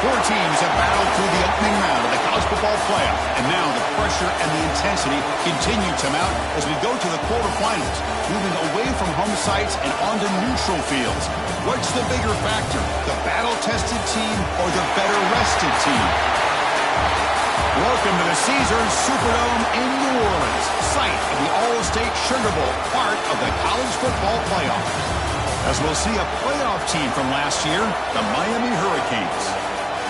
Four teams have battled through the opening round of the college football playoff, and now the pressure and the intensity continue to mount as we go to the quarterfinals, moving away from home sites and onto neutral fields. What's the bigger factor, the battle-tested team or the better-rested team? Welcome to the Caesars Superdome in New Orleans, site of the All-State Sugar Bowl, part of the college football playoff. As we'll see a playoff team from last year, the Miami Hurricanes,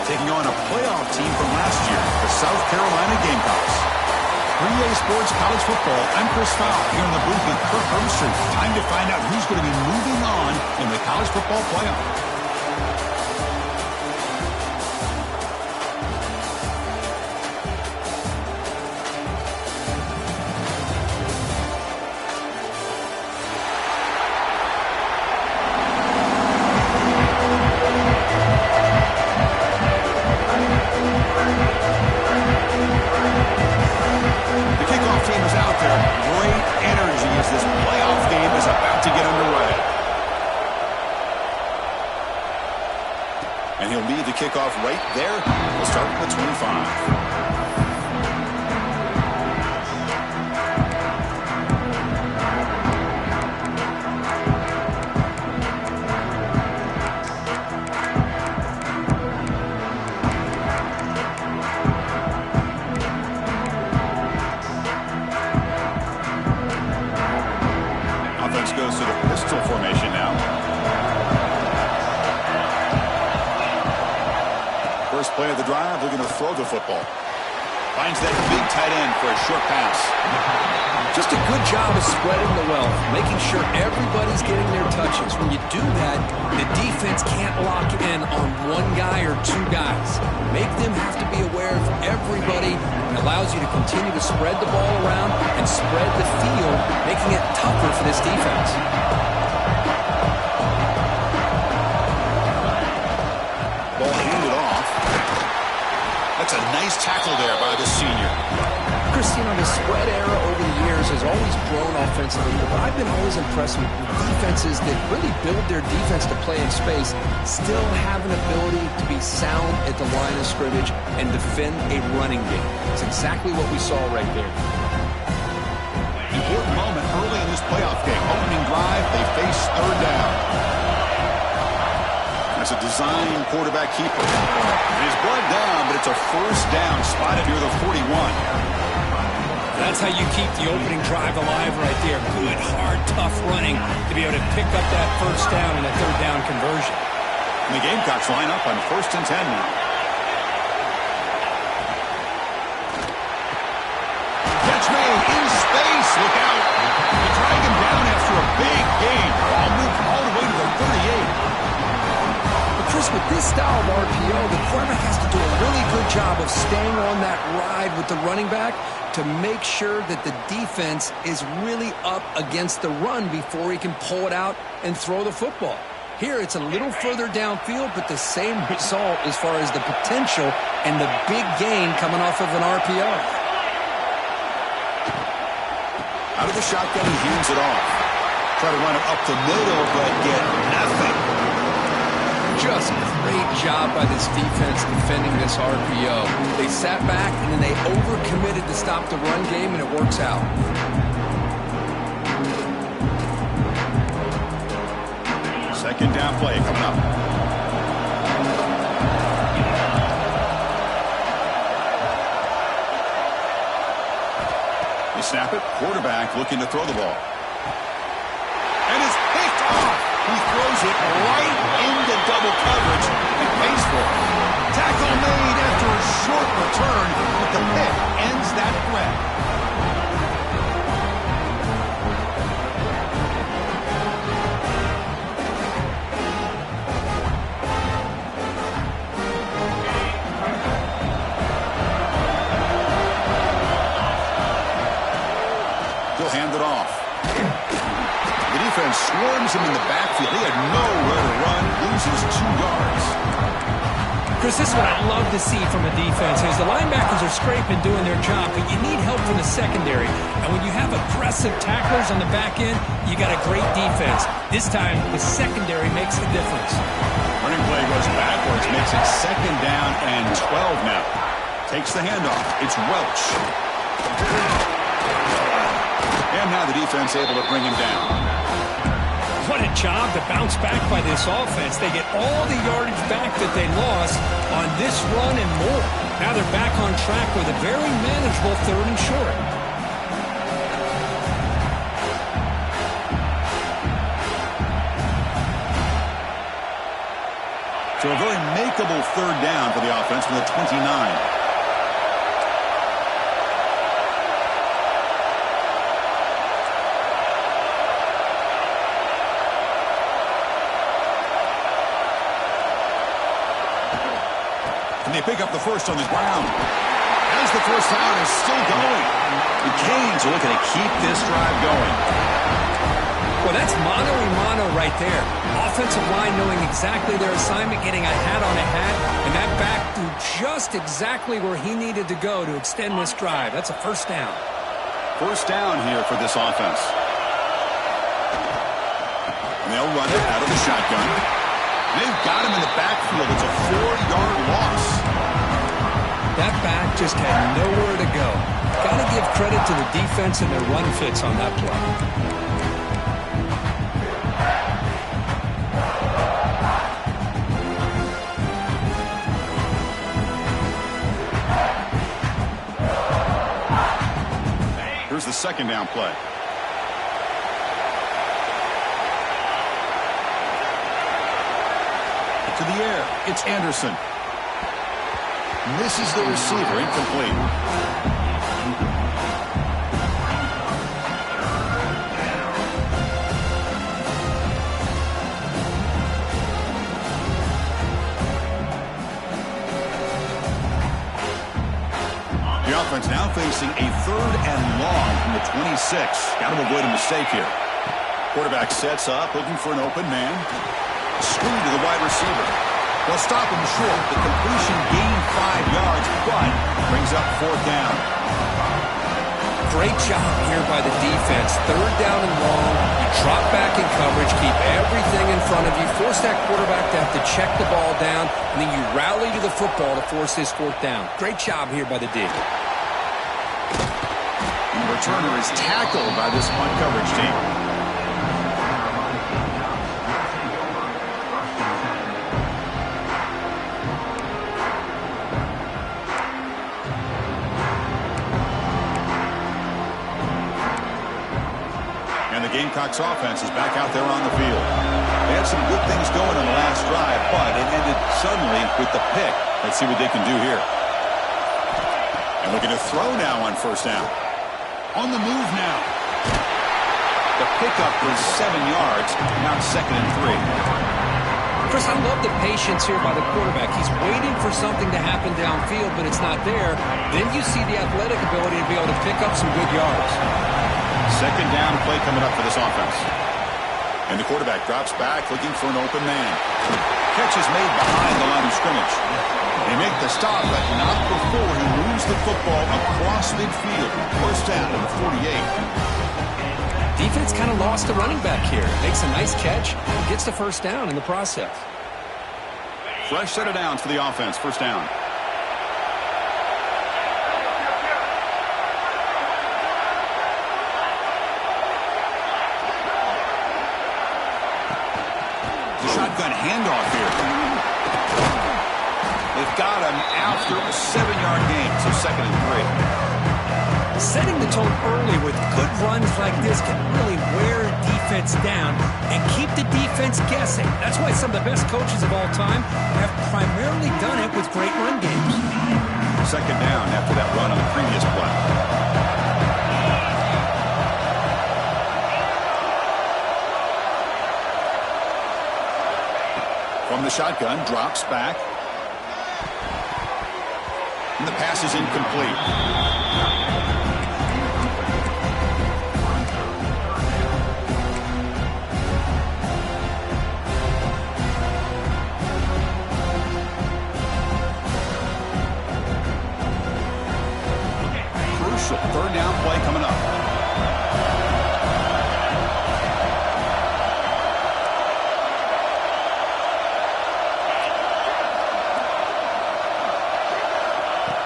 taking on a playoff team from last year, the South Carolina Gamecocks. 3A Sports College Football, I'm Chris Fowler here in the booth with Kirk Herbstreit. Time to find out who's going to be moving on in the college football playoff. And he'll lead the kickoff right there. We'll start at the 25. Offense goes to the pistol formation now. First play of the drive, looking to throw the football. Finds that big tight end for a short pass. Just a good job of spreading the wealth, making sure everybody's getting their touches. When you do that, the defense can't lock in on one guy or two guys. Make them have to be aware of everybody. It allows you to continue to spread the ball around and spread the field, making it tougher for this defense. Ball handed off. That's a nice tackle there by the senior. Christine, the spread era over the years has always grown offensively, but I've been always impressed with defenses that really build their defense to play in space, still have an ability to be sound at the line of scrimmage and defend a running game. It's exactly what we saw right there. Important moment early in this playoff game. Opening drive, they face third down. That's a design quarterback keeper. It is brought down, but it's a first down spotted near the 41. That's how you keep the opening drive alive right there. Good, hard, tough running to be able to pick up that first down and a third down conversion. And the Gamecocks line up on 1st and 10 now. Catch made in space. Look out. They drag him down after a big gain. Ball moved all the way to the 38. Chris, with this style of RPO, the quarterback has to do a really good job of staying on that ride with the running back to make sure that the defense is really up against the run before he can pull it out and throw the football. Here, it's a little further downfield, but the same result as far as the potential and the big gain coming off of an RPO. Out of the shotgun, he hands it off. Try to run it up the middle, but get nothing. Just great job by this defense defending this RPO. They sat back and then they overcommitted to stop the run game, and it works out. play coming up. They snap it. Quarterback looking to throw the ball. And it's picked off. He throws it right into double coverage and pays for it. Tackle made after a short return, but the pick ends that threat. He'll hand it off. The defense swarms him in the backfield. He had nowhere to run, loses 2 yards. Chris, this is what I'd love to see from a defense is the linebackers are scraping, doing their job, but you need help from the secondary. And when you have aggressive tacklers on the back end, you got a great defense. This time, the secondary makes the difference. Running play goes backwards, makes it 2nd down and 12 now. Takes the handoff. It's Welch. And now the defense able to bring him down. What a job to bounce back by this offense. They get all the yardage back that they lost on this run and more. Now they're back on track with a very manageable 3rd and short. So a very makeable 3rd down for the offense from the 29. They pick up the first on the ground. As the first down is still going. The Canes are looking to keep this drive going. Well, that's mano-a-mano right there. Offensive line knowing exactly their assignment, getting a hat on a hat, and that back through just exactly where he needed to go to extend this drive. That's a first down. First down here for this offense. And they'll run it out of the shotgun. They've got him in the backfield. It's a 4-yard loss. That back just had nowhere to go. Got to give credit to the defense and their run fits on that play. Here's the 2nd down play. To the air. It's Anderson. Misses the receiver. Incomplete. The offense now facing a 3rd and long from the 26. Got to avoid a mistake here. Quarterback sets up, looking for an open man. Screen to the wide receiver. They'll stop him short. The completion gained 5 yards, but brings up 4th down. Great job here by the defense. 3rd down and long. You drop back in coverage, keep everything in front of you, force that quarterback to have to check the ball down, and then you rally to the football to force this 4th down. Great job here by the D. And the returner is tackled by this punt coverage team. Gamecocks offense is back out there on the field. They had some good things going on the last drive, but it ended suddenly with the pick. Let's see what they can do here. And looking to throw now on 1st down. On the move now. The pickup was 7 yards, now 2nd and 3. Chris, I love the patience here by the quarterback. He's waiting for something to happen downfield, but it's not there. Then you see the athletic ability to be able to pick up some good yards. 2nd down play coming up for this offense. And the quarterback drops back looking for an open man. Catch is made behind the line of scrimmage. They make the stop, but not before he moves the football across midfield. First down to the 48. Defense kind of lost the running back here. Makes a nice catch and gets the first down in the process. Fresh set of downs for the offense. First down. shotgun handoff here. They've got him after a 7-yard gain, so 2nd and 3. Setting the tone early with good runs like this can really wear defense down and keep the defense guessing. That's why some of the best coaches of all time have primarily done it with great run games. 2nd down after that run on the previous play. From the shotgun, drops back. And the pass is incomplete. Crucial 3rd down play coming up.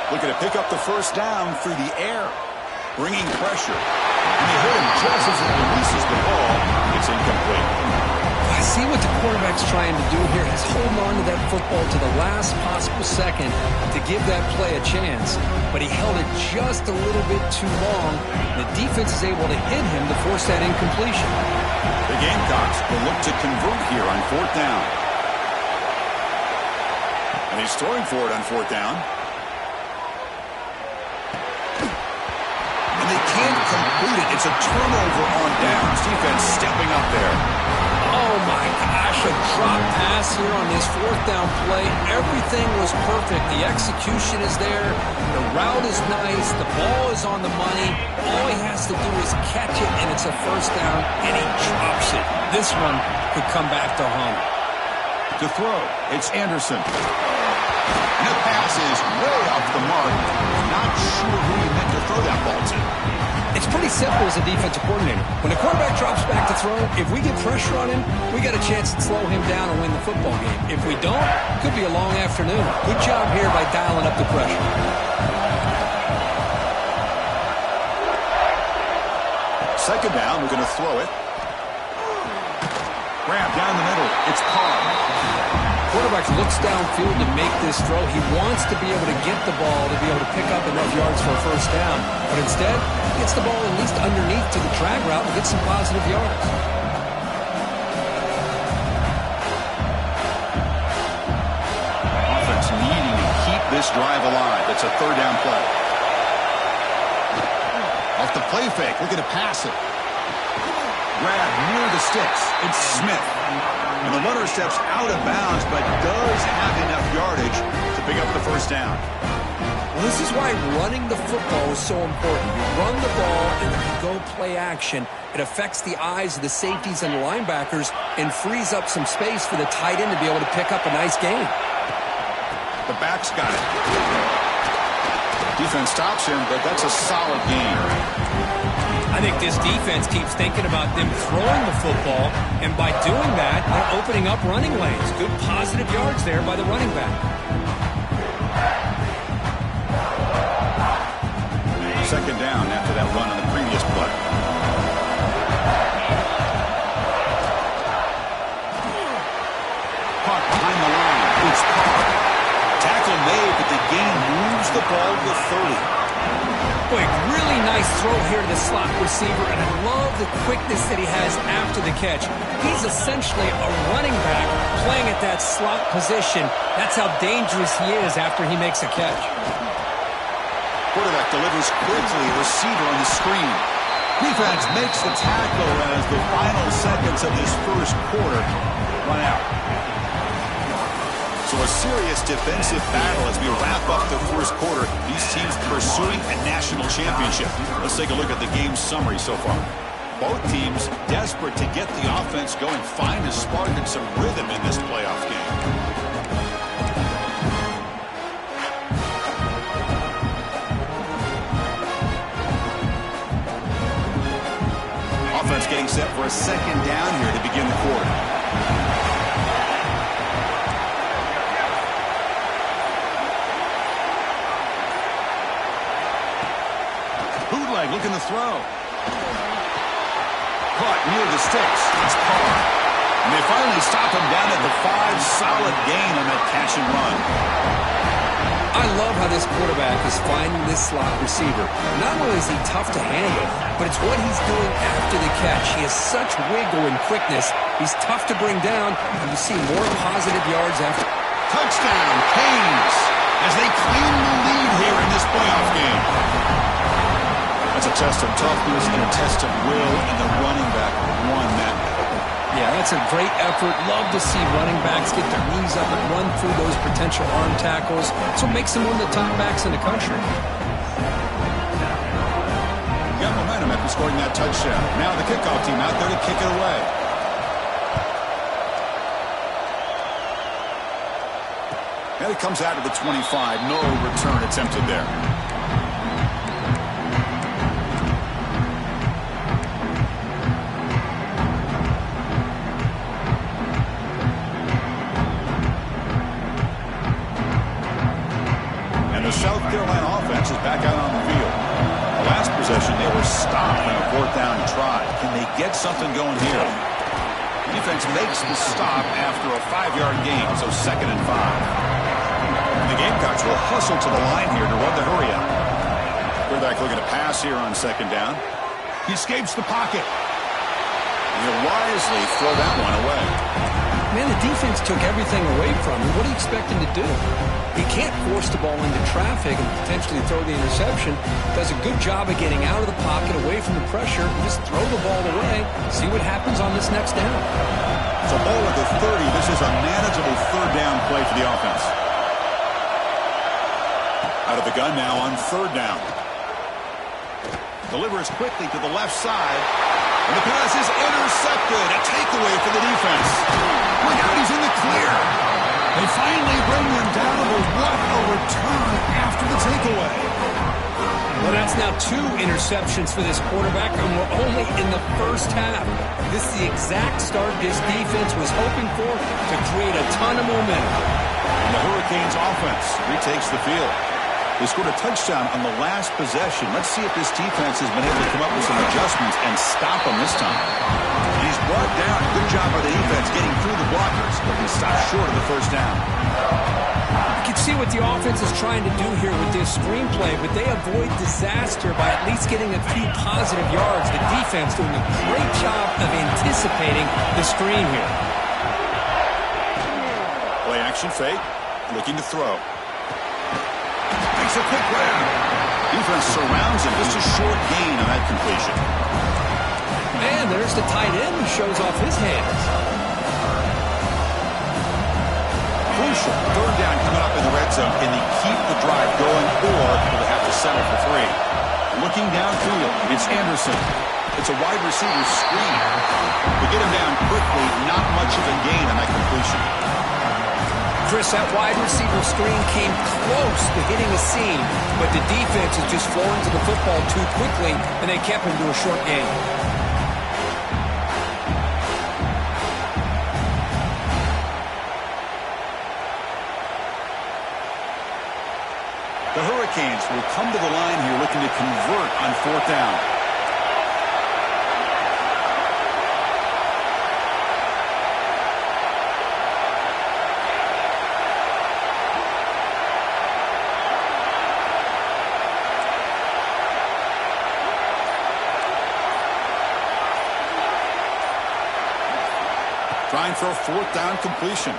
Looking to pick up the 1st down through the air, bringing pressure. And they hit him just as it releases the ball. It's incomplete. I see what the quarterback's trying to do here. He's holding on to that football to the last possible second to give that play a chance. But he held it just a little bit too long. The defense is able to hit him to force that incompletion. The Gamecocks will look to convert here on 4th down. And he's throwing for it on 4th down. They can't complete it. It's a turnover on downs. Defense stepping up there. Oh, my gosh, a drop pass here on this 4th down play. Everything was perfect. The execution is there. The route is nice. The ball is on the money. All he has to do is catch it, and it's a 1st down, and he drops it. This one could come back to home. To throw, it's Anderson. And the pass is way off the mark. Not sure who he meant to throw that ball to. It's pretty simple as a defensive coordinator. When the quarterback drops back to throw, if we get pressure on him, we got a chance to slow him down and win the football game. If we don't, it could be a long afternoon. Good job here by dialing up the pressure. 2nd down, we're going to throw it. Grab down the middle. It's Parr. Quarterback looks downfield to make this throw. He wants to be able to get the ball to be able to pick up enough yards for a 1st down. But instead, he gets the ball at least underneath to the drag route and gets some positive yards. Offense needing to keep this drive alive. It's a 3rd down play. Off the play fake, looking to pass it. Grab near the sticks. It's Smith. And the runner steps out of bounds, but does have enough yardage to pick up the 1st down. Well, this is why running the football is so important. You run the ball and then you go play action. It affects the eyes of the safeties and the linebackers and frees up some space for the tight end to be able to pick up a nice gain. The back's got it. Defense stops him, but that's a solid gain. I think this defense keeps thinking about them throwing the football, and by doing that, they're opening up running lanes. Good positive yards there by the running back. 2nd down after that run on the previous play. Caught behind the line. It's Parr. Tackle made, but the gain moves the ball to 30. Boy, really nice throw here to the slot receiver, and I love the quickness that he has after the catch. He's essentially a running back playing at that slot position. That's how dangerous he is after he makes a catch. Quarterback delivers quickly, receiver on the screen. Defense makes the tackle as the final seconds of this 1st quarter run out. So a serious defensive battle as we wrap up the 1st quarter. These teams pursuing a national championship. Let's take a look at the game summary so far. Both teams desperate to get the offense going, find a spark and some rhythm in this playoff game. Offense getting set for a 2nd down here to begin the quarter. Looking to throw. Caught near the sticks. It's Parr. And they finally stop him down at the 5. Solid gain on that catch and run. I love how this quarterback is finding this slot receiver. Not only is he tough to handle, but it's what he's doing after the catch. He has such wiggle and quickness. He's tough to bring down, and you see more positive yards after. Touchdown, Canes, as they claim the lead here in this playoff game. That's a test of toughness and a test of will, and the running back won that. Yeah, that's a great effort. Love to see running backs get their knees up and run through those potential arm tackles. That's what makes them one of the top backs in the country. Got momentum after scoring that touchdown. Now the kickoff team out there to kick it away. And it comes out to the 25. No return attempted there. The South Carolina offense is back out on the field. The last possession, they were stopped on a 4th down try. Can they get something going here? The defense makes the stop after a 5-yard gain, so 2nd and 5. And the Gamecocks will hustle to the line here to run the hurry up. Quarterback looking to pass here on 2nd down. He escapes the pocket. And he'll wisely throw that one away. Man, the defense took everything away from him. What do you expect him to do? He can't force the ball into traffic and potentially throw the interception. Does a good job of getting out of the pocket, away from the pressure, and just throw the ball away. See what happens on this next down. So ball at the 30. This is a manageable 3rd down play for the offense. Out of the gun now on 3rd down. Delivers quickly to the left side. And the pass is intercepted. A takeaway for the defense. Look out, he's in the clear. They finally bring him down, but what a return after the takeaway. Well, that's now 2 interceptions for this quarterback, and we're only in the first half. This is the exact start this defense was hoping for to create a ton of momentum. And the Hurricanes offense retakes the field. They scored a touchdown on the last possession. Let's see if this defense has been able to come up with some adjustments and stop them this time. And he's brought down. Good job by the defense getting through the blockers, but he stopped short of the 1st down. You can see what the offense is trying to do here with this screenplay, but they avoid disaster by at least getting a few positive yards. The defense doing a great job of anticipating the screen here. Play action fake, looking to throw. Makes a quick grab. Defense surrounds him. Just a short gain on that completion. And there's the tight end who shows off his hands. Crucial 3rd down coming up in the red zone. Can they keep the drive going, or will they have to settle for 3? Looking downfield, it's Anderson. It's a wide receiver screen. To get him down quickly, not much of a gain on that completion. Chris, that wide receiver screen came close to hitting a seam, but the defense is just flowing to the football too quickly, and they kept him to a short gain. The Hurricanes will come to the line here looking to convert on 4th down. Trying for a 4th down completion.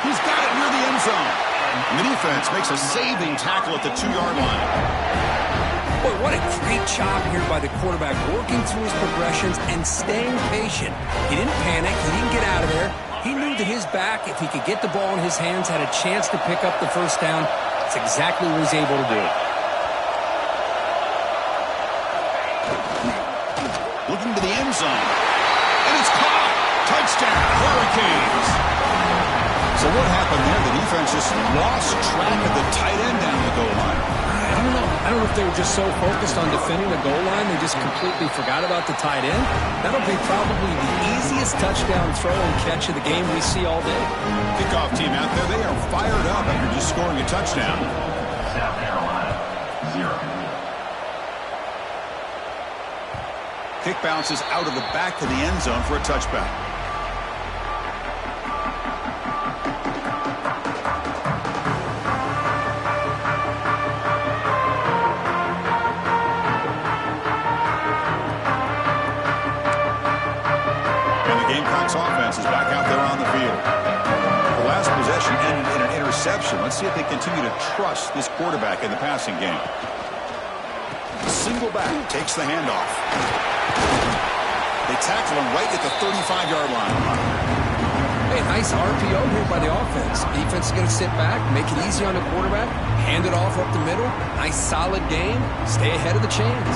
He's got it near the end zone. And the defense makes a saving tackle at the 2-yard line. Boy, what a great job here by the quarterback, working through his progressions and staying patient. He didn't panic. He didn't get out of there. He knew that his back, if he could get the ball in his hands, had a chance to pick up the 1st down. That's exactly what he's able to do. Looking to the end zone. And it's caught. Touchdown, Hurricanes. So what happened there? The defense just lost track of the tight end down the goal line. I don't know. I don't know if they were just so focused on defending the goal line, they just completely forgot about the tight end. That'll be probably the easiest touchdown throw and catch of the game we see all day. Kickoff team out there, they are fired up after just scoring a touchdown. South Carolina, 0. Kick bounces out of the back of the end zone for a touchback. And the Gamecocks offense is back out there on the field. The last possession ended in an interception. Let's see if they continue to trust this quarterback in the passing game. Single back takes the handoff. They tackle him right at the 35-yard line. Hey, nice RPO here by the offense. Defense is going to sit back, make it easy on the quarterback, hand it off up the middle. Nice solid game. Stay ahead of the chains.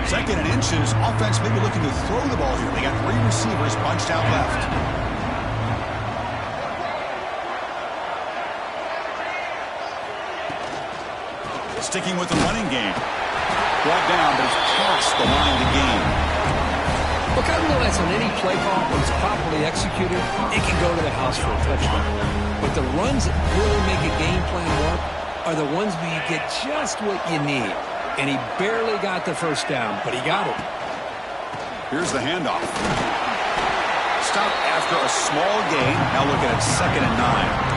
Second and inches. Offense maybe looking to throw the ball here. They got 3 receivers bunched out left. Sticking with the running game. Brought down, but it's past the line of the game. Look, I realize on any play call, when it's properly executed, it can go to the house for a touchdown. But the runs that really make a game plan work are the ones where you get just what you need. And he barely got the first down, but he got it. Here's the handoff. Stop after a small gain. Now looking at 2nd and 9.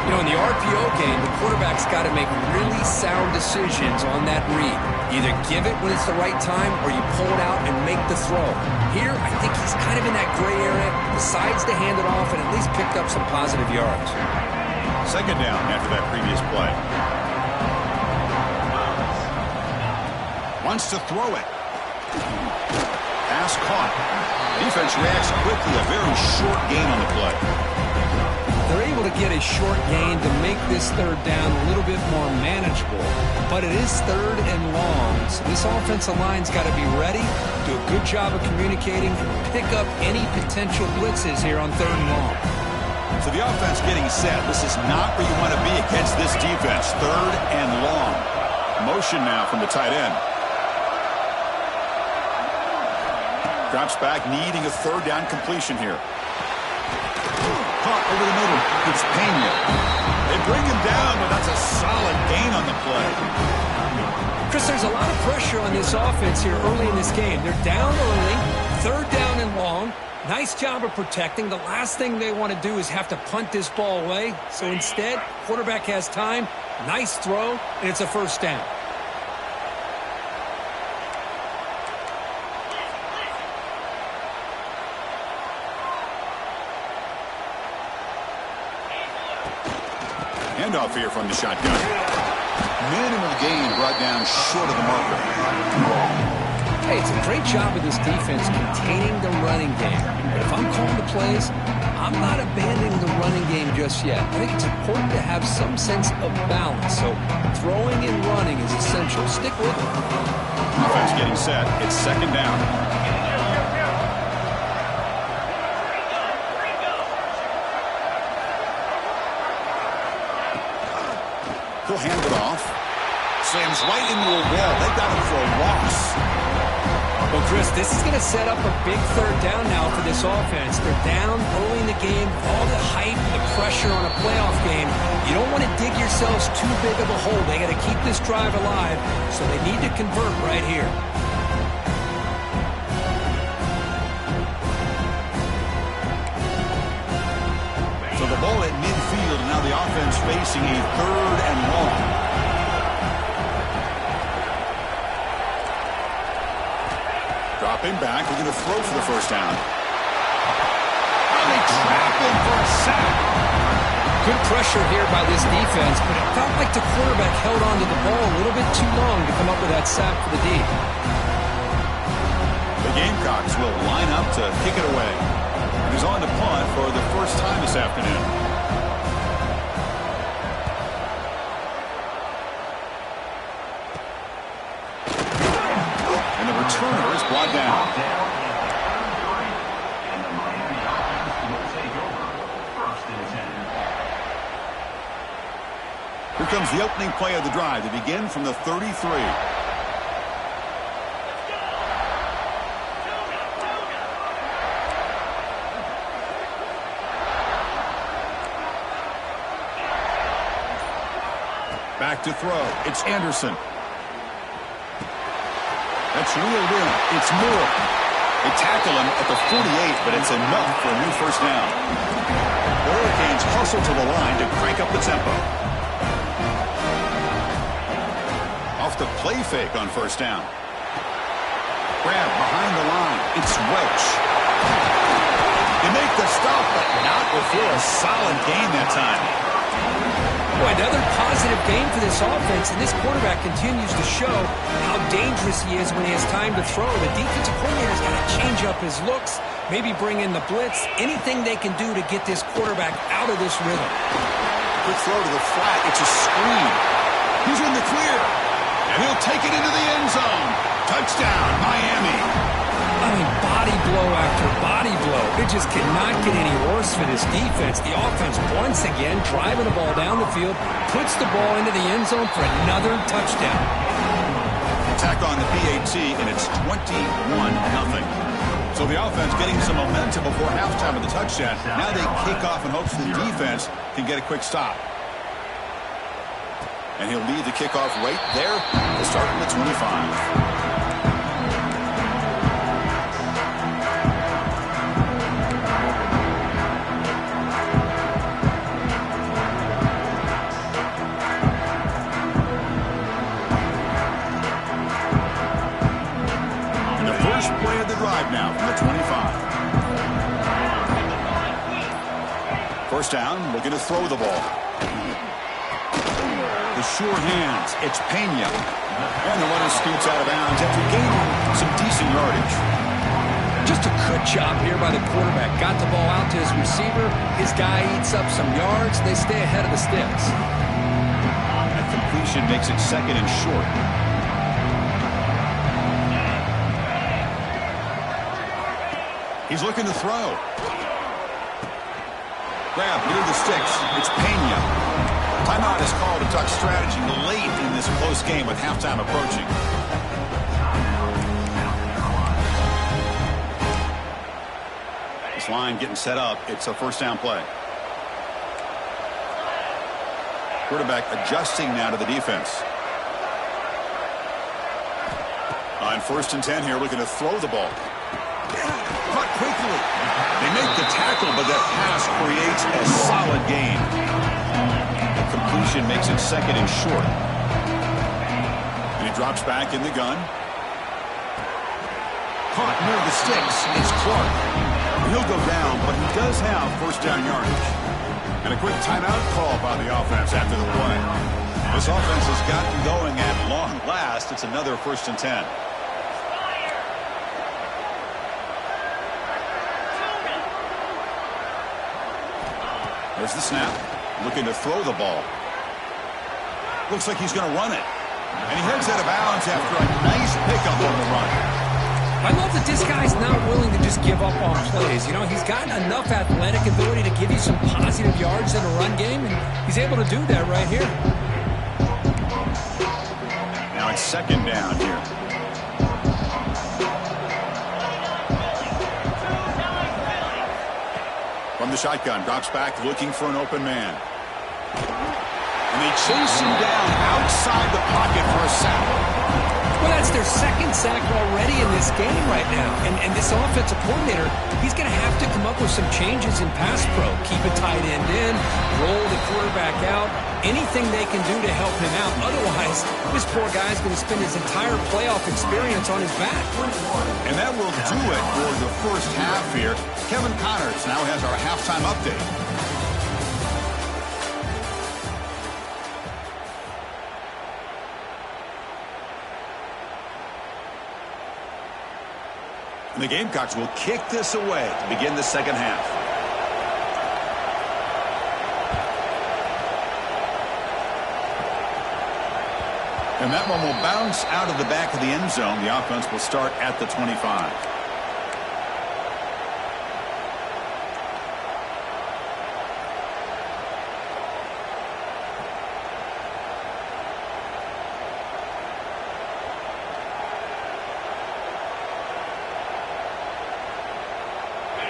You know, in the RPO game, the quarterback's got to make really sound decisions on that read. Either give it when it's the right time or you pull it out and make the throw. Here, I think he's kind of in that gray area, decides to hand it off and at least picked up some positive yards. 2nd down after that previous play. Wants to throw it. Pass caught. Defense reacts quickly. A very short gain on the play. They're able to get a short gain to make this 3rd down a little bit more manageable. But it is 3rd and long, so this offensive line's got to be ready, do a good job of communicating, and pick up any potential blitzes here on 3rd and long. So the offense getting set. This is not where you want to be against this defense. 3rd and long. Motion now from the tight end. Drops back, needing a 3rd down completion here. Caught over the middle. It's Pena. They bring him down, but that's a solid gain on the play. Chris, there's a lot of pressure on this offense here early in this game. They're down early, 3rd down and long. Nice job of protecting. The last thing they want to do is have to punt this ball away. So instead, quarterback has time. Nice throw, and it's a 1st down. Handoff here from the shotgun. Minimal gain brought down short of the marker. Hey, it's a great job of this defense containing the running game. But if I'm calling the plays, I'm not abandoning the running game just yet. I think it's important to have some sense of balance. So throwing and running is essential. Stick with it. Defense getting set. It's 2nd down. He'll hand it off. Slams right into a wall. They got him for a loss. Well, Chris, this is going to set up a big 3rd down now for this offense. They're down early in the game. All the hype and the pressure on a playoff game. You don't want to dig yourselves too big of a hole. They got to keep this drive alive, so they need to convert right here. So the ball at midfield, and now the offense facing a 3rd and long. Dropping back, we're going to throw for the 1st down. And they trap him for a sack. Good pressure here by this defense, but it felt like the quarterback held on to the ball a little bit too long to come up with that sack for the D. The Gamecocks will line up to kick it away. He's on to punt for the 1st time this afternoon. And the returner is brought down. Here comes the opening play of the drive to begin from the 33. Back to throw. It's Anderson. That's reeled in. It's Moore. They tackle him at the 48, but it's enough for a new first down. The Hurricanes hustle to the line to crank up the tempo. Off the play fake on first down. Grab behind the line. It's Welch. They make the stop, but not before a solid gain that time. Boy, another positive game for this offense, and this quarterback continues to show how dangerous he is when he has time to throw. The defensive coordinator's got to change up his looks, maybe bring in the blitz, anything they can do to get this quarterback out of this rhythm. Quick throw to the flat. It's a screen. He's in the clear, and he'll take it into the end zone. Touchdown, Miami. I mean, body blow after body blow. It just cannot get any worse for this defense. The offense, once again, driving the ball down the field, puts the ball into the end zone for another touchdown. Attack on the PAT, and it's 21-0. So the offense getting some momentum before halftime of the touchdown. Now they kick off in hopes the defense can get a quick stop. And he'll lead the kickoff right there to start from the 25. Play of the drive now from the 25. First down, looking to throw the ball. The sure hands, it's Pena. And the runner scoots out of bounds after gaining some decent yardage. Just a good job here by the quarterback. Got the ball out to his receiver. His guy eats up some yards. They stay ahead of the sticks. That completion makes it second and short. He's looking to throw. Grab near the sticks. It's Pena. Timeout is called to talk strategy late in this close game with halftime approaching. This line getting set up. It's a first down play. Quarterback adjusting now to the defense. On first and 10 here, looking to throw the ball. Caught quickly. They make the tackle, but that pass creates a solid gain. The completion makes it second and short. And he drops back in the gun. Caught near the sticks. It's Clark. He'll go down, but he does have first down yardage. And a quick timeout call by the offense after the play. This offense has gotten going at long last. It's another first and 10. There's the snap. Looking to throw the ball. Looks like he's going to run it. And he heads out of bounds after a nice pickup on the run. I love that this guy's not willing to just give up on plays. You know, he's got enough athletic ability to give you some positive yards in a run game, and he's able to do that right here. Now it's second down here. From the shotgun, drops back, looking for an open man. And they chase him down outside the pocket for a sack. Well, that's their second sack already in this game right now. And this offensive coordinator, he's going to have to come up with some changes in pass pro. Keep a tight end in, roll the quarterback out, anything they can do to help him out. Otherwise, this poor guy's going to spend his entire playoff experience on his back. And that will do it for the first half here. Kevin Connors now has our halftime update. And the Gamecocks will kick this away to begin the second half. And that one will bounce out of the back of the end zone. The offense will start at the 25.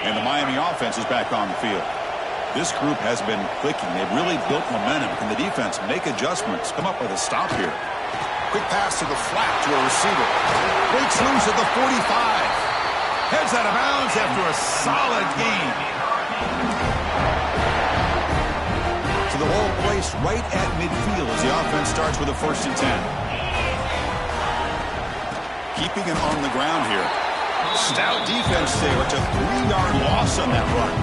And the Miami offense is back on the field. This group has been clicking. They've really built momentum. Can the defense make adjustments? Come up with a stop here. Quick pass to the flat to a receiver. Breaks loose at the 45. Heads out of bounds after a solid gain. To the ball placed right at midfield as the offense starts with a 1st and 10. Keeping it on the ground here. Stout defense there. It's a 3-yard loss on that run.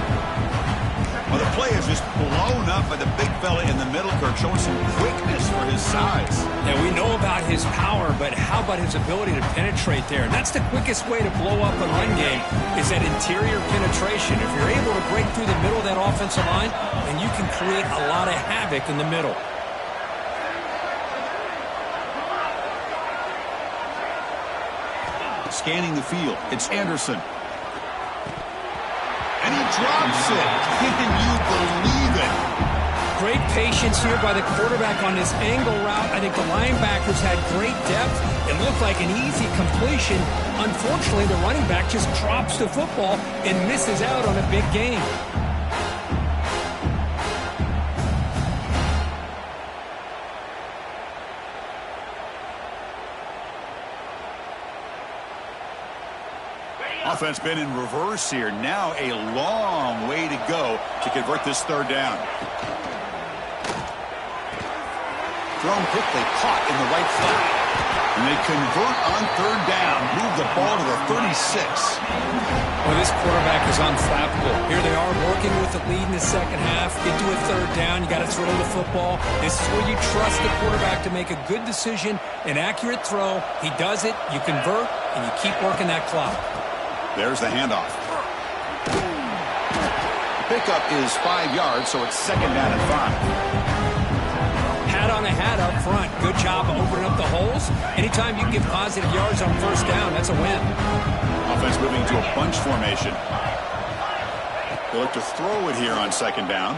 Well, the play is just blown up by the big fella in the middle, Kirk, showing some quickness for his size. Yeah, we know about his power, but how about his ability to penetrate there? And that's the quickest way to blow up a run game, is that interior penetration. If you're able to break through the middle of that offensive line, then you can create a lot of havoc in the middle. Scanning the field, it's Anderson. And he drops it. Can you believe it? Great patience here by the quarterback on this angle route. I think the linebackers had great depth. It looked like an easy completion. Unfortunately, the running back just drops the football and misses out on a big gain. Offense been in reverse here. Now a long way to go to convert this 3rd down. Thrown quickly, caught in the right flat. And they convert on 3rd down. Move the ball to the 36. Well, this quarterback is unflappable. Here they are working with the lead in the 2nd half. Get to a 3rd down. You got to throw the football. This is where you trust the quarterback to make a good decision, an accurate throw. He does it, you convert, and you keep working that clock. There's the handoff. Pickup is 5 yards, so it's 2nd down and 5. Hat on a hat up front. Good job of opening up the holes. Anytime you can get positive yards on 1st down, that's a win. Offense moving to a bunch formation. They look to throw it here on 2nd down.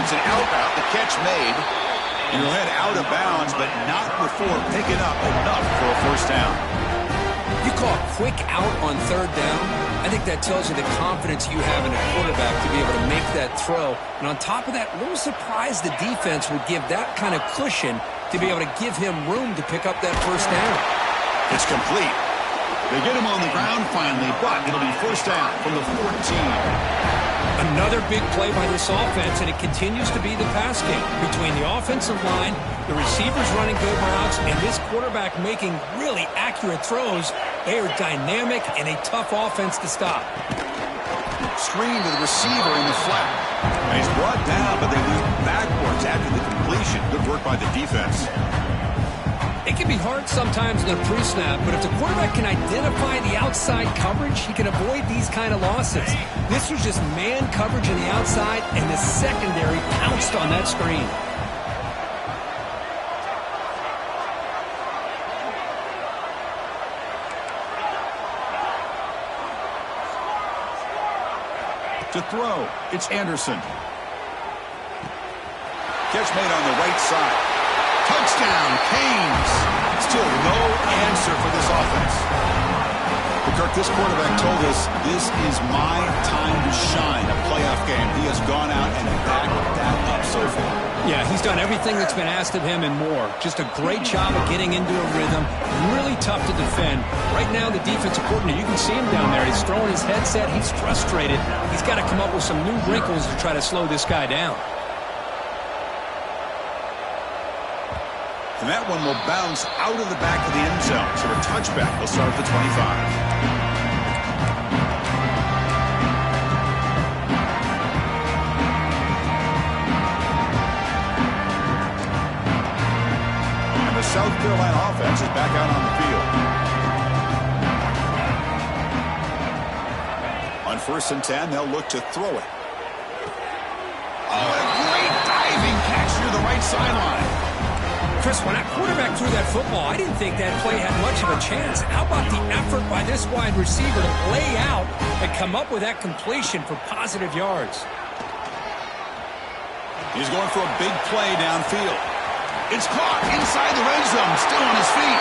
It's an out route. The catch made. And he'll head out of bounds, but not before picking up enough for a 1st down. You call a quick out on 3rd down, I think that tells you the confidence you have in a quarterback to be able to make that throw. And on top of that, a little surprised the defense would give that kind of cushion to be able to give him room to pick up that 1st down. It's complete. They get him on the ground finally, but it'll be 1st down from the 14. Another big play by this offense, and it continues to be the pass game between the offensive line, the receivers running good routes, and this quarterback making really accurate throws. They are dynamic and a tough offense to stop. Screen to the receiver in the flat. He's brought down, but they move backwards after the completion. Good work by the defense. It can be hard sometimes in a pre-snap, but if the quarterback can identify the outside coverage, he can avoid these kind of losses. This was just man coverage on the outside, and the secondary pounced on that screen. To throw, it's Anderson. Catch made on the right side. Touchdown, Canes. Still no answer for this offense. But Kirk, this quarterback told us this is my time to shine, a playoff game. He has gone out and backed that up so far. Yeah, he's done everything that's been asked of him and more. Just a great job of getting into a rhythm. Really tough to defend. Right now, the defensive coordinator, you can see him down there. He's throwing his headset. He's frustrated. He's got to come up with some new wrinkles to try to slow this guy down. And that one will bounce out of the back of the end zone. So a touchback will start at the 25. South Carolina offense is back out on the field. On 1st and 10, they'll look to throw it. Oh, a great diving catch near the right sideline. Chris, when that quarterback threw that football, I didn't think that play had much of a chance. How about the effort by this wide receiver to lay out and come up with that completion for positive yards? He's going for a big play downfield. It's caught inside the red zone, still on his feet.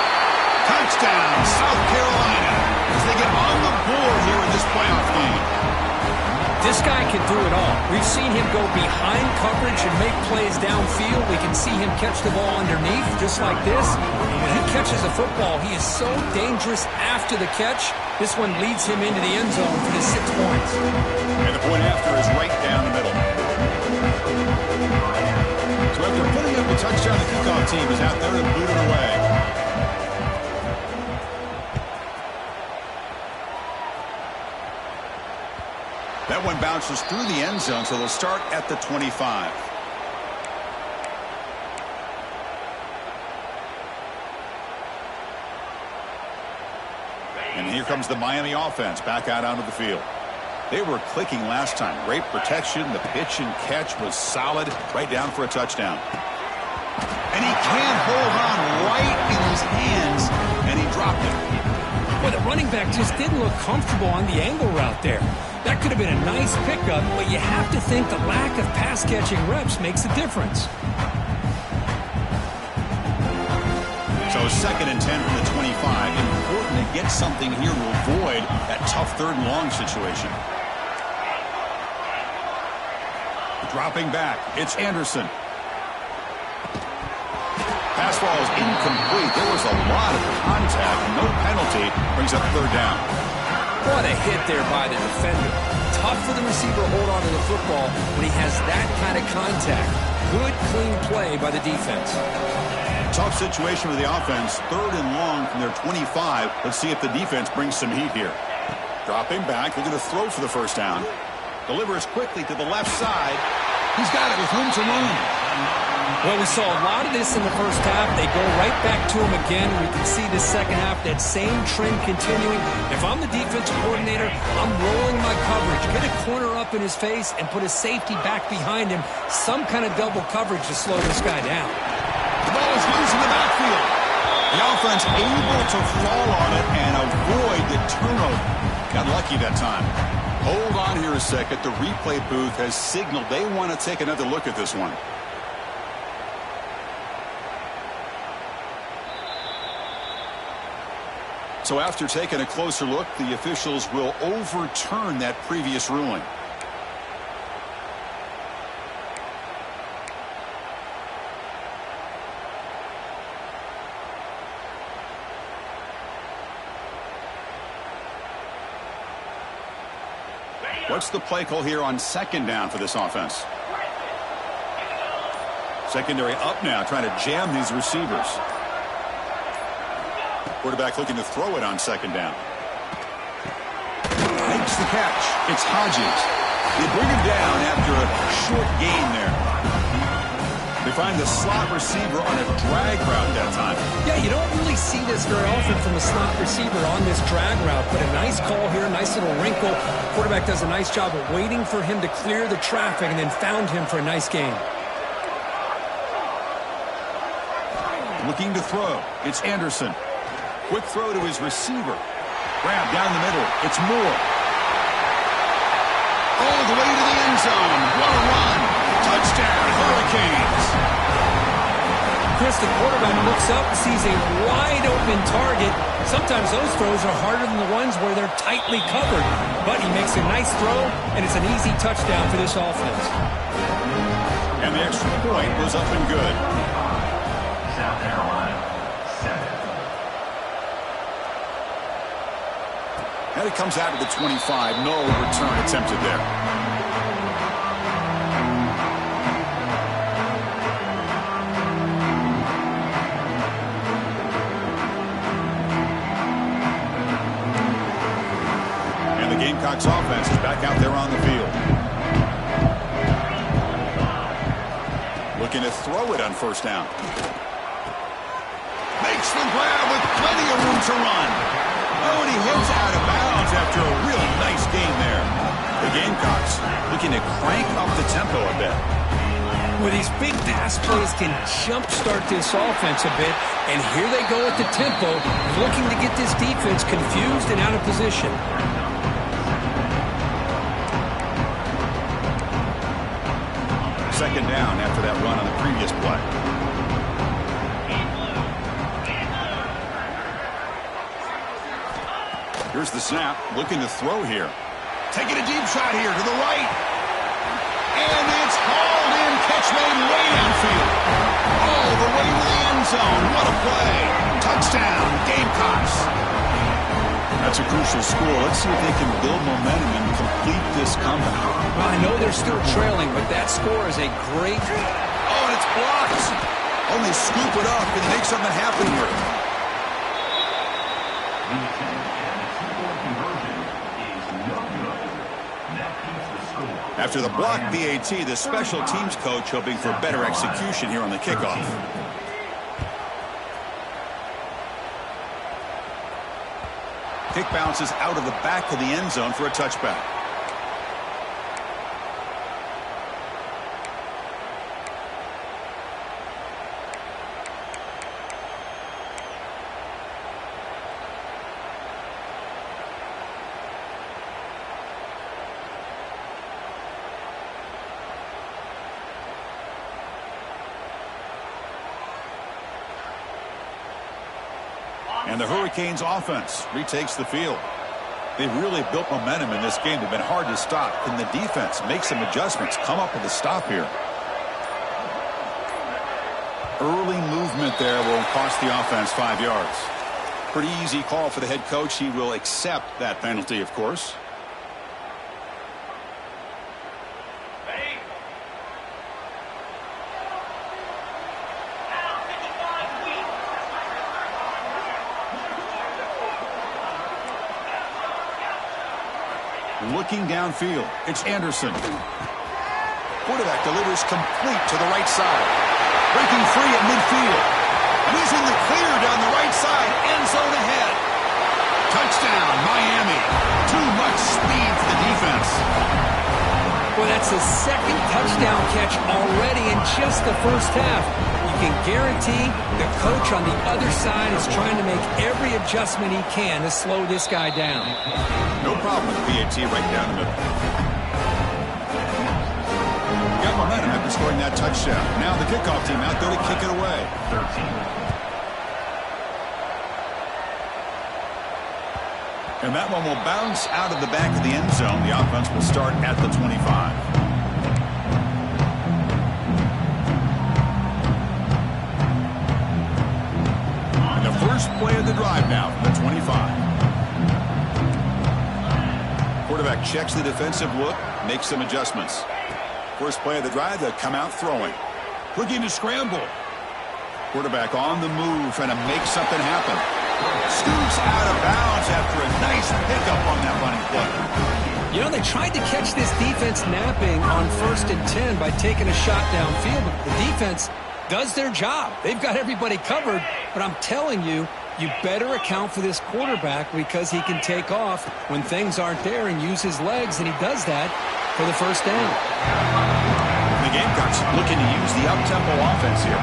Touchdown, South Carolina, as they get on the board here in this playoff game. This guy can do it all. We've seen him go behind coverage and make plays downfield. We can see him catch the ball underneath, just like this. When he catches the football, he is so dangerous after the catch. This one leads him into the end zone for the 6 points. And the point after is right down the middle. So after putting up a touchdown, the kickoff team is out there to boot it away. That one bounces through the end zone, so they'll start at the 25. And here comes the Miami offense back out onto the field. They were clicking last time. Great protection. The pitch and catch was solid. Right down for a touchdown. And he can't hold on right in his hands, and he dropped it. Well, the running back just didn't look comfortable on the angle route there. That could have been a nice pickup, but you have to think the lack of pass-catching reps makes a difference. So 2nd and 10 from the 25. Important to get something here to avoid that tough 3rd and long situation. Dropping back, it's Anderson. Pass ball is incomplete. There was a lot of contact. No penalty. Brings up 3rd down. What a hit there by the defender. Tough for the receiver to hold on to the football when he has that kind of contact. Good, clean play by the defense. Tough situation for the offense. 3rd and long from their 25. Let's see if the defense brings some heat here. Dropping back. They're going to throw for the 1st down. Delivers quickly to the left side. He's got it with room to run. Well, we saw a lot of this in the first half. They go right back to him again. We can see the second half, that same trend continuing. If I'm the defensive coordinator, I'm rolling my coverage. Get a corner up in his face and put a safety back behind him. Some kind of double coverage to slow this guy down. The ball is loose in the backfield. The offense able to fall on it and avoid the turnover. Got lucky that time. Hold on here a second. The replay booth has signaled they want to take another look at this one. So after taking a closer look, the officials will overturn that previous ruling. What's the play call here on 2nd down for this offense? Secondary up now, trying to jam these receivers. Quarterback looking to throw it on 2nd down. Makes the catch. It's Hodges. They bring him down after a short gain there. They find the slot receiver on a drag route that time. Yeah, you don't really see this very often from a slot receiver on this drag route, but a nice call here, nice little wrinkle. Quarterback does a nice job of waiting for him to clear the traffic and then found him for a nice gain. Looking to throw. It's Anderson. Quick throw to his receiver. Grab down the middle. It's Moore. All the way to the end zone. What a run. Touchdown, Hurricanes. Chris, the quarterback looks up, sees a wide-open target. Sometimes those throws are harder than the ones where they're tightly covered. But he makes a nice throw, and it's an easy touchdown for this offense. And the extra point was up and good. South Carolina, 7. And it comes out of the 25. No return attempted there. And the Gamecocks offense is back out there on the field. Looking to throw it on 1st down. Makes the grab with plenty of room to run. Oh, and he heads out of bounds after a real nice game there. The Gamecocks looking to crank up the tempo a bit. Well, these big pass plays can jumpstart this offense a bit, and here they go at the tempo, looking to get this defense confused and out of position. Second down after that run on the previous play. Here's the snap, looking to throw here. Taking a deep shot here to the right. And it's hauled in. Catch made way downfield. All the way to the end zone. What a play. Touchdown, Gamecocks. That's a crucial score. Let's see if they can build momentum and complete this comeback. Well, I know they're still trailing, but that score is a great... Oh, and it's blocked. Only scoop it up and make something happen here. The attempt at a two-point conversion is no good. That keeps the score. After the block PAT, the special teams coach hoping for better execution here on the kickoff. Kick bounces out of the back of the end zone for a touchback. And the Hurricanes offense retakes the field. They've really built momentum in this game. They've been hard to stop. Can the defense make some adjustments, come up with a stop here? Early movement there will cost the offense 5 yards. Pretty easy call for the head coach. He will accept that penalty, of course. Looking downfield, it's Anderson. Quarterback delivers complete to the right side. Breaking free at midfield. And he's in the clear down the right side. End zone ahead. Touchdown, Miami. Too much speed for the defense. Well, that's his second touchdown catch already in just the first half. You can guarantee the coach on the other side is trying to make every adjustment he can to slow this guy down. No problem with the PAT right down the middle. Got momentum after scoring that touchdown. Now the kickoff team out there to kick it away. 13. And that one will bounce out of the back of the end zone. The offense will start at the 25. And the first play of the drive now from the 25. Quarterback checks the defensive look, makes some adjustments. First play of the drive, they'll come out throwing. Looking to scramble. Quarterback on the move, trying to make something happen. Scoops out of bounds after a nice pickup on that running play. You know, they tried to catch this defense napping on 1st and 10 by taking a shot downfield, but the defense does their job. They've got everybody covered, but I'm telling you, you better account for this quarterback because he can take off when things aren't there and use his legs, and he does that for the first down. The Gamecocks looking to use the up-tempo offense here.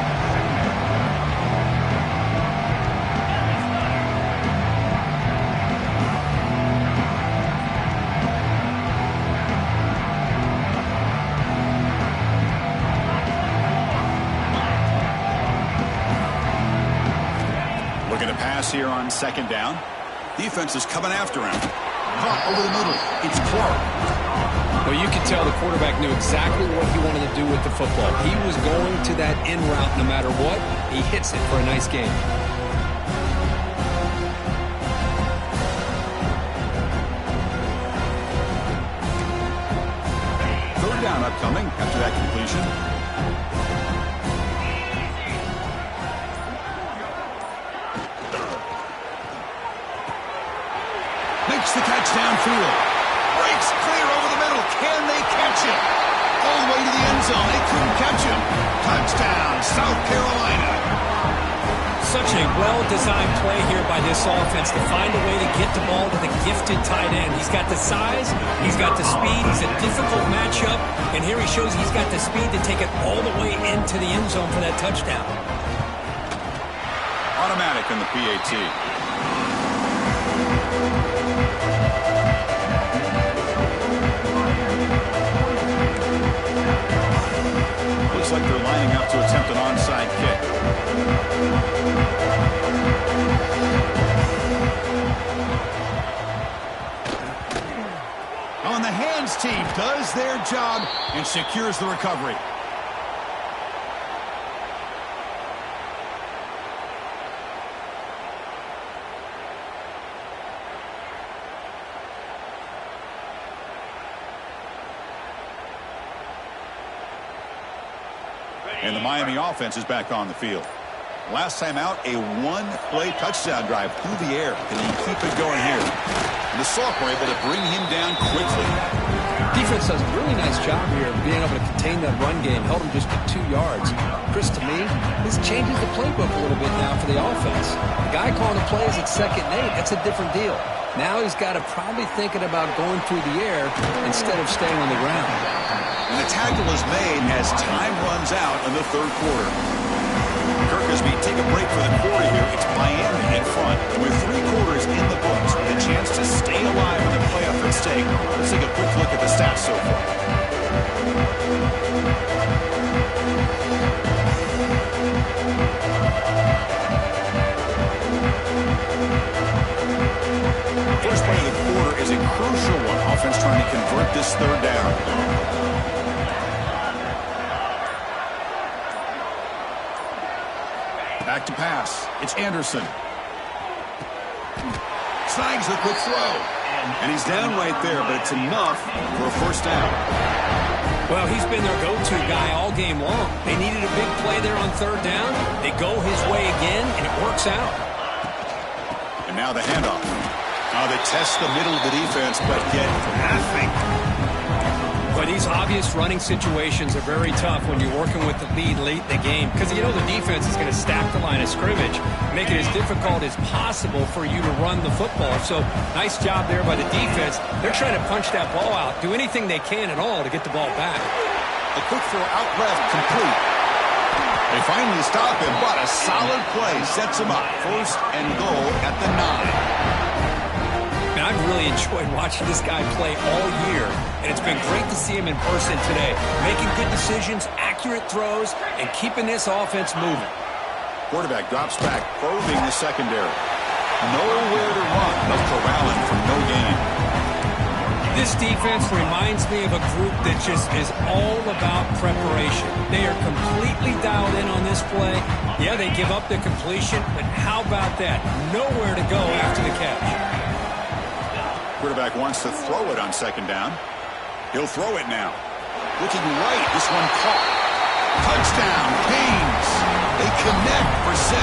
Here on 2nd down. Defense is coming after him. Caught over the middle. It's Clark. Well, you could tell the quarterback knew exactly what he wanted to do with the football. He was going to that in route no matter what. He hits it for a nice gain. 3rd down upcoming after that completion. Makes the catch downfield. Breaks clear over the middle. Can they catch him? All the way to the end zone. They couldn't catch him. Touchdown, South Carolina. Such a well-designed play here by this offense to find a way to get the ball to the gifted tight end. He's got the size. He's got the speed. He's a difficult matchup. And here he shows he's got the speed to take it all the way into the end zone for that touchdown. Automatic in the PAT. Looks like they're lining up to attempt an onside kick. On hands team does their job and secures the recovery. And the Miami offense is back on the field. Last time out, a one-play touchdown drive through the air. Can he keep it going here? And the sophomore able to bring him down quickly. Defense does a really nice job here of being able to contain that run game. Held him just to 2 yards. Chris, to me, this changes the playbook a little bit now for the offense. The guy calling the plays at 2nd and 8, that's a different deal. Now he's got to probably thinking about going through the air instead of staying on the ground. And the tackle is made as time runs out in the 3rd quarter. Kirk, as we take a break for the quarter here, it's Miami in front. And with 3 quarters in the books, with a chance to stay alive in the playoff at stake, let's take a quick look at the stats so far. First play of the quarter is a crucial one. Offense trying to convert this 3rd down. Back to pass. It's Anderson. Snags the quick throw. And he's down right there, but it's enough for a 1st down. Well, he's been their go-to guy all game long. They needed a big play there on 3rd down. They go his way again, and it works out. And now the handoff. Now they test the middle of the defense, but get nothing. Boy, these obvious running situations are very tough when you're working with the lead late in the game because you know the defense is going to stack the line of scrimmage, make it as difficult as possible for you to run the football. So nice job there by the defense. They're trying to punch that ball out, do anything they can at all to get the ball back. A quick throw out left, complete. They finally stop him, but a solid play sets him up. 1st and goal at the 9. I've really enjoyed watching this guy play all year, and it's been great to see him in person today, making good decisions, accurate throws, and keeping this offense moving. Quarterback drops back, probing the secondary. Nowhere to run. They'll corral him for no gain. This defense reminds me of a group that just is all about preparation. They are completely dialed in on this play. Yeah, they give up the completion, but how about that? Nowhere to go after the catch. Quarterback wants to throw it on 2nd down. He'll throw it now. Looking right. This one caught. Touchdown, Canes. They connect for 6.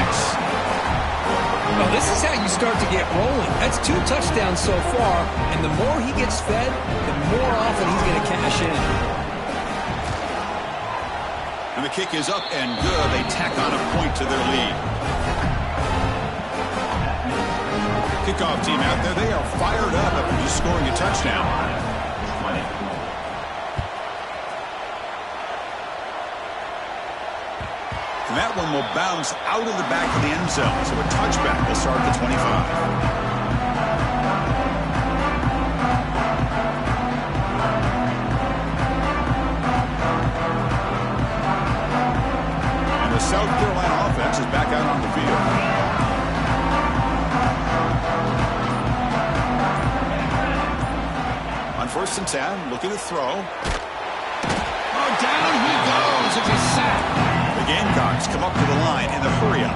Well, this is how you start to get rolling. That's 2 touchdowns so far, and the more he gets fed, the more often he's going to cash in. And the kick is up and good. They tack on a point to their lead. Kickoff team out there, they are fired up after just scoring a touchdown. And that one will bounce out of the back of the end zone. So a touchback will start at the 25. And the South Carolina offense is back out on the field. On 1st and 10, looking to throw. Oh, down he goes. It's a sack. The Gamecocks come up to the line in the hurry-up.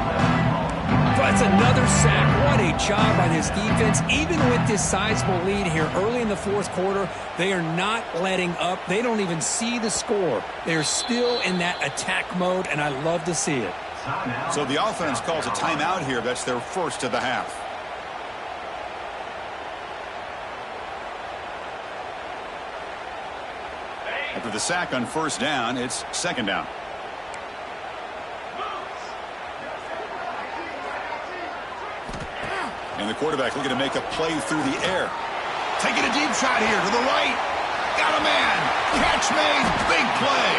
That's another sack. What a job by this defense. Even with this sizable lead here early in the 4th quarter, they are not letting up. They don't even see the score. They're still in that attack mode, and I love to see it. So the offense calls a timeout here. That's their 1st of the half. After the sack on 1st down, it's 2nd down. And the quarterback looking to make a play through the air. Taking a deep shot here to the right. Got a man. Catch made. Big play.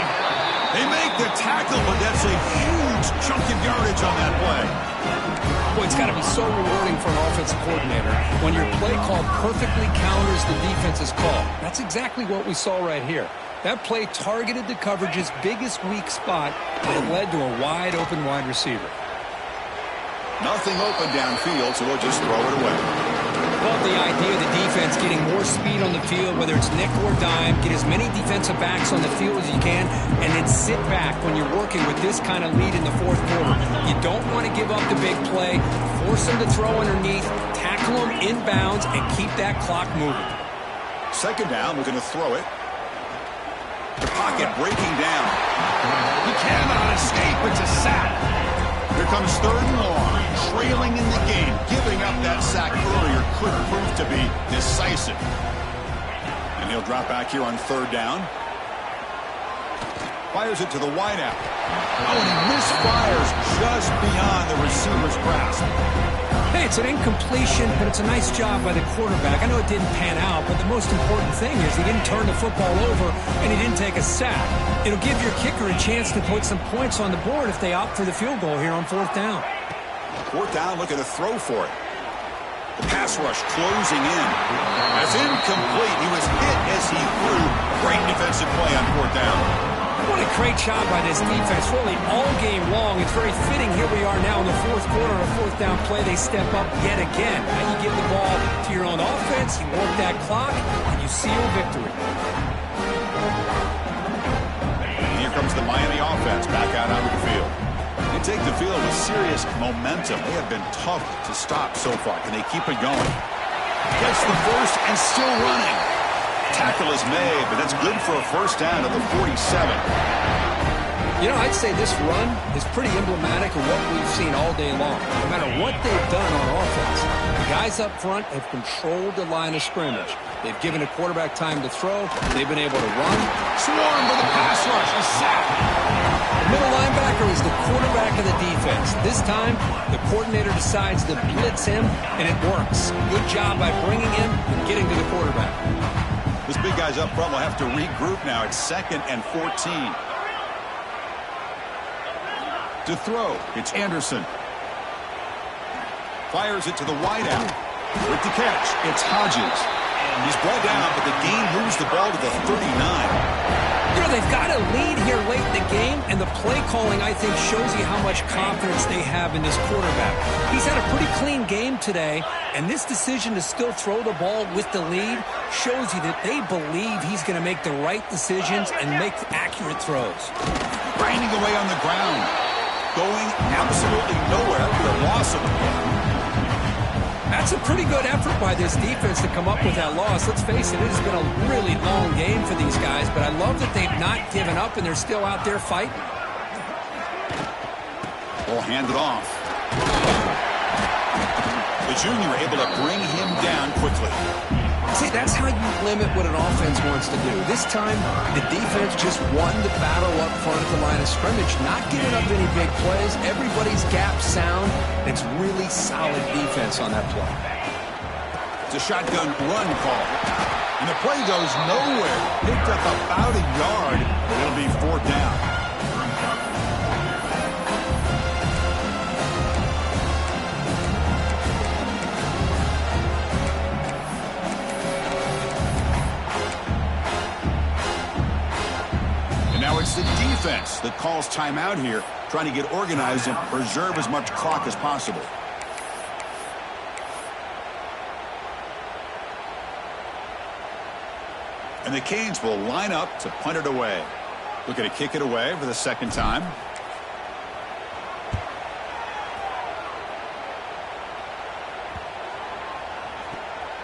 They make the tackle, but that's a huge chunk of yardage on that play. Boy, it's got to be so rewarding for an offensive coordinator when your play call perfectly counters the defense's call. That's exactly what we saw right here. That play targeted the coverage's biggest weak spot, and it led to a wide-open wide receiver. Nothing open downfield, so we'll just throw it away. Love the idea of the defense getting more speed on the field, whether it's nickel or dime. Get as many defensive backs on the field as you can, and then sit back when you're working with this kind of lead in the fourth quarter. You don't want to give up the big play. Force them to throw underneath, tackle them inbounds, and keep that clock moving. Second down, looking to throw it. The pocket breaking down. He cannot escape. It's a sack. Here comes third and long. Trailing in the game. Giving up that sack earlier could prove to be decisive. And he'll drop back here on third down. Fires it to the wideout. Oh, and he misfires just beyond the receiver's grasp. Hey, it's an incompletion, but it's a nice job by the quarterback. I know it didn't pan out, but the most important thing is he didn't turn the football over and he didn't take a sack. It'll give your kicker a chance to put some points on the board if they opt for the field goal here on fourth down. Fourth down, looking to throw for it. The pass rush closing in. That's incomplete. He was hit as he threw. Great defensive play on fourth down. What a great job by this defense, really all game long. It's very fitting here we are now in the fourth quarter on a fourth down play. They step up yet again. Now you give the ball to your own offense, you work that clock, and you seal victory. And here comes the Miami offense back out onto the field. They take the field with serious momentum. They have been tough to stop so far. Can they keep it going? Gets the first and still running. Tackle is made, but that's good for a first down at the 47. You know, I'd say this run is pretty emblematic of what we've seen all day long. No matter what they've done on offense, the guys up front have controlled the line of scrimmage. They've given the quarterback time to throw. They've been able to run. Swarm with a pass rush. A sack. The middle linebacker is the quarterback of the defense. This time, the coordinator decides to blitz him, and it works. Good job by bringing him and getting to the quarterback. This big guy's up front will have to regroup now. It's 2nd and 14. To throw, it's Anderson. Fires it to the wideout. With the catch, it's Hodges. He's brought down, but the game moves the ball to the 39. You know, they've got a lead here late in the game, and the play calling, I think, shows you how much confidence they have in this quarterback. He's had a pretty clean game today, and this decision to still throw the ball with the lead shows you that they believe he's going to make the right decisions and make accurate throws. Grinding away on the ground. Going absolutely nowhere for the loss of the ball. That's a pretty good effort by this defense to come up with that loss. Let's face it, it has been a really long game for these guys, but I love that they've not given up and they're still out there fighting. Ball handed off. The junior able to bring him down quickly. See, that's how you limit what an offense wants to do. This time, the defense just won the battle up front at the line of scrimmage, not giving up any big plays. Everybody's gap sound. It's really solid defense on that play. It's a shotgun run call. And the play goes nowhere. Picked up about a yard, but it'll be fourth down. It's the defense that calls timeout here, trying to get organized and preserve as much clock as possible. And the Canes will line up to punt it away. Looking to kick it away for the second time.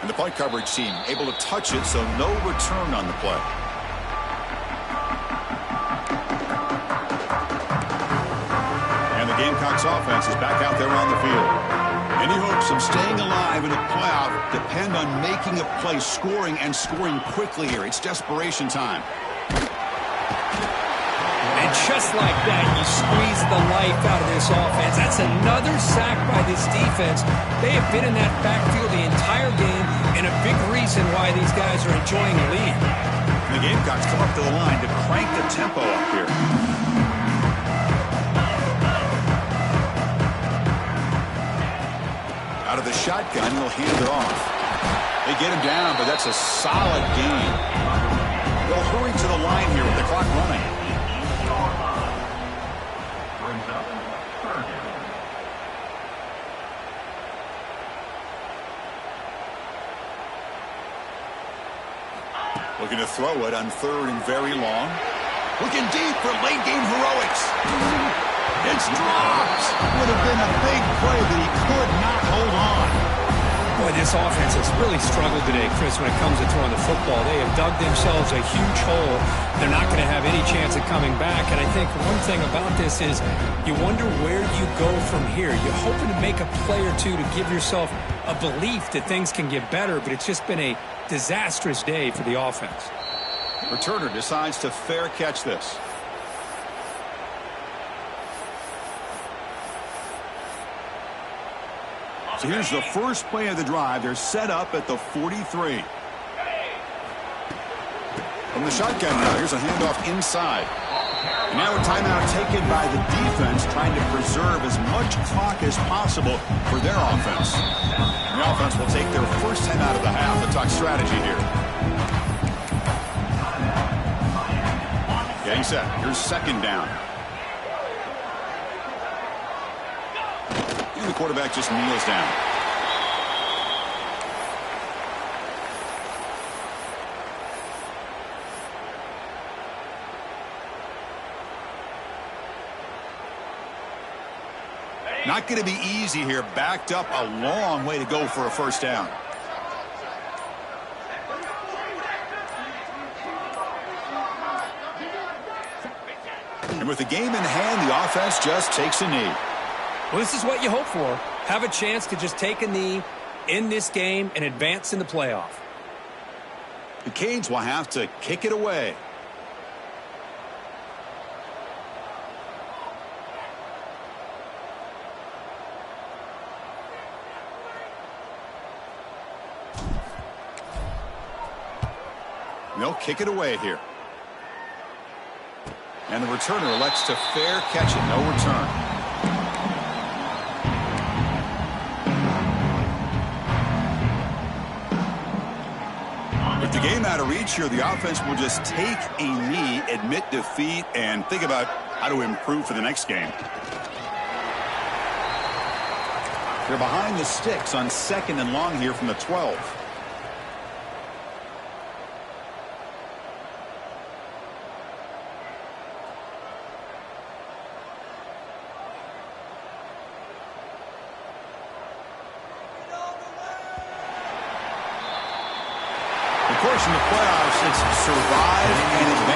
And the punt coverage team able to touch it, so no return on the play. Gamecocks offense is back out there on the field. Any hopes of staying alive in a playoff depend on making a play, scoring, and scoring quickly here. It's desperation time. And just like that, you squeeze the life out of this offense. That's another sack by this defense. They have been in that backfield the entire game, and a big reason why these guys are enjoying the lead. And the Gamecocks come up to the line to crank the tempo up here. Out of the shotgun, he'll hand it off. They get him down, but that's a solid gain. They'll hurry to the line here with the clock running. Brings up third down. Looking to throw it on 3rd and very long. Looking deep for late game heroics. It's dropped. Would have been a big play, but he could not hold on. Boy, this offense has really struggled today, Chris, when it comes to throwing the football. They have dug themselves a huge hole. They're not going to have any chance of coming back. And I think one thing about this is you wonder where you go from here. You're hoping to make a play or two to give yourself a belief that things can get better, but it's just been a disastrous day for the offense. Returner decides to fair catch this. So here's the first play of the drive. They're set up at the 43. From the shotgun now, here's a handoff inside. And now a timeout taken by the defense, trying to preserve as much clock as possible for their offense. And the offense will take their first 10 out of the half. The talk strategy here. Getting set. Here's 2nd down. And the quarterback just kneels down. Not going to be easy here. Backed up a long way to go for a first down. And with the game in hand, the offense just takes a knee. Well, this is what you hope for. Have a chance to just take a knee in this game and advance in the playoff. The Canes will have to kick it away. They'll kick it away here. And the returner elects to fair catch it. No return. With the game out of reach here, the offense will just take a knee, admit defeat, and think about how to improve for the next game. They're behind the sticks on 2nd and long here from the 12. Of course, in the playoffs, it's survive and advance.